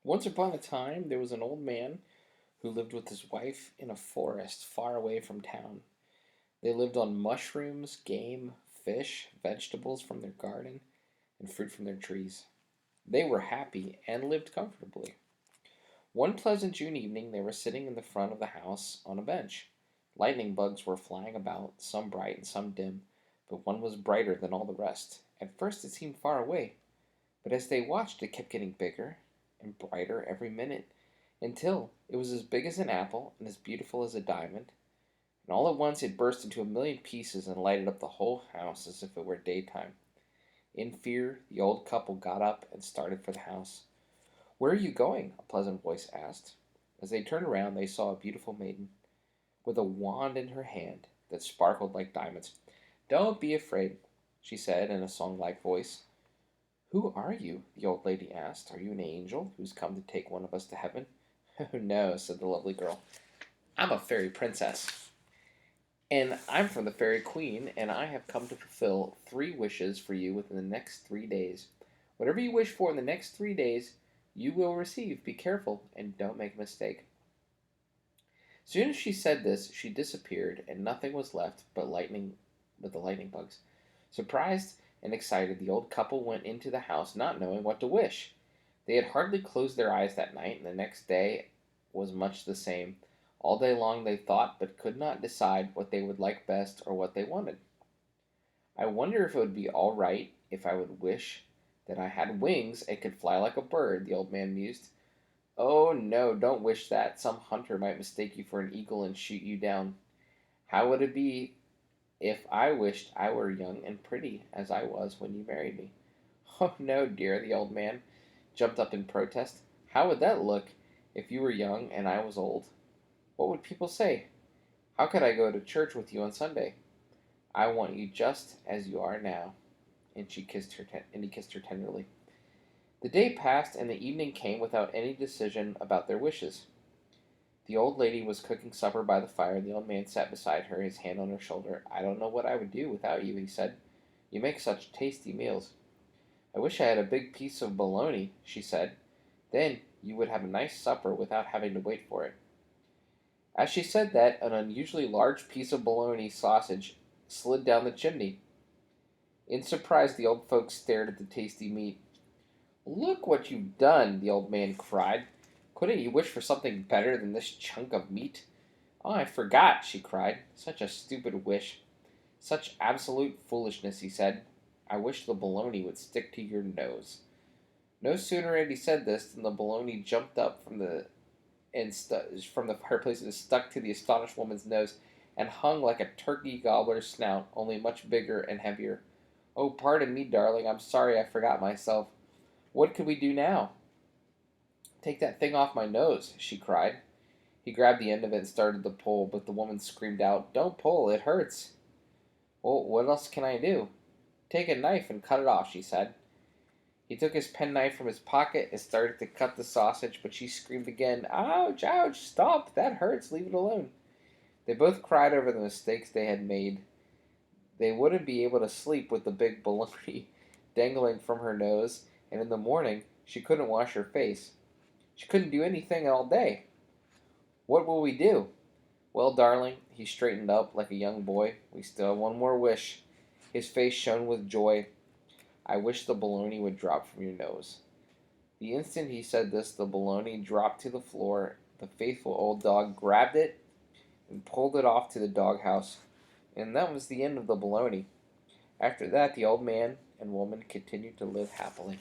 Once upon a time, there was an old man who lived with his wife in a forest far away from town. They lived on mushrooms, game, fish, vegetables from their garden, and fruit from their trees. They were happy and lived comfortably. One pleasant June evening, they were sitting in the front of the house on a bench. Lightning bugs were flying about, some bright and some dim, but one was brighter than all the rest. At first, it seemed far away, but as they watched, it kept getting bigger and brighter every minute until it was as big as an apple and as beautiful as a diamond. And all at once it burst into a million pieces and lighted up the whole house as if it were daytime. In fear, the old couple got up and started for the house. "Where are you going?" a pleasant voice asked. As they turned around, they saw a beautiful maiden with a wand in her hand that sparkled like diamonds. "Don't be afraid," she said in a song like voice. "Who are you?" the old lady asked. "Are you an angel who's come to take one of us to heaven?" "Oh, no," said the lovely girl. "I'm a fairy princess, and I'm from the fairy queen, and I have come to fulfill 3 wishes for you within the next 3 days. Whatever you wish for in the next 3 days, you will receive. Be careful and don't make a mistake." As soon as she said this, she disappeared, and nothing was left but the lightning bugs. Surprised and excited, the old couple went into the house, not knowing what to wish. They had hardly closed their eyes that night, and the next day was much the same. All day long they thought, but could not decide what they would like best or what they wanted. "I wonder if it would be all right if I would wish that I had wings and could fly like a bird," the old man mused. "Oh, no, don't wish that. Some hunter might mistake you for an eagle and shoot you down. How would it be if I wished I were young and pretty as I was when you married me?" "Oh, no, dear," the old man jumped up in protest. "How would that look if you were young and I was old? What would people say? How could I go to church with you on Sunday? I want you just as you are now." And he kissed her tenderly. The day passed, and the evening came without any decision about their wishes. The old lady was cooking supper by the fire, and the old man sat beside her, his hand on her shoulder. "I don't know what I would do without you," he said. "You make such tasty meals." "I wish I had a big piece of bologna," she said. "Then you would have a nice supper without having to wait for it." As she said that, an unusually large piece of bologna sausage slid down the chimney. In surprise, the old folks stared at the tasty meat. "Look what you've done!" the old man cried. "Couldn't you wish for something better than this chunk of meat?" "Oh, I forgot!" she cried. "Such a stupid wish! Such absolute foolishness," he said. "I wish the bologna would stick to your nose." No sooner had he said this than the bologna jumped up from the fireplace and stuck to the astonished woman's nose, and hung like a turkey gobbler's snout, only much bigger and heavier. "Oh, pardon me, darling. I'm sorry I forgot myself. What could we do now?" "Take that thing off my nose," she cried. He grabbed the end of it and started to pull, but the woman screamed out, "Don't pull, it hurts." "Well, what else can I do?" "Take a knife and cut it off," she said. He took his penknife from his pocket and started to cut the sausage, but she screamed again, "Ouch, ouch, stop, that hurts, leave it alone." They both cried over the mistakes they had made. They wouldn't be able to sleep with the big bologna dangling from her nose, and in the morning she couldn't wash her face. She couldn't do anything all day. "What will we do?" "Well, darling," he straightened up like a young boy, "we still have one more wish." His face shone with joy. "I wish the bologna would drop from your nose." The instant he said this, the bologna dropped to the floor. The faithful old dog grabbed it and pulled it off to the doghouse. And that was the end of the bologna. After that, the old man and woman continued to live happily.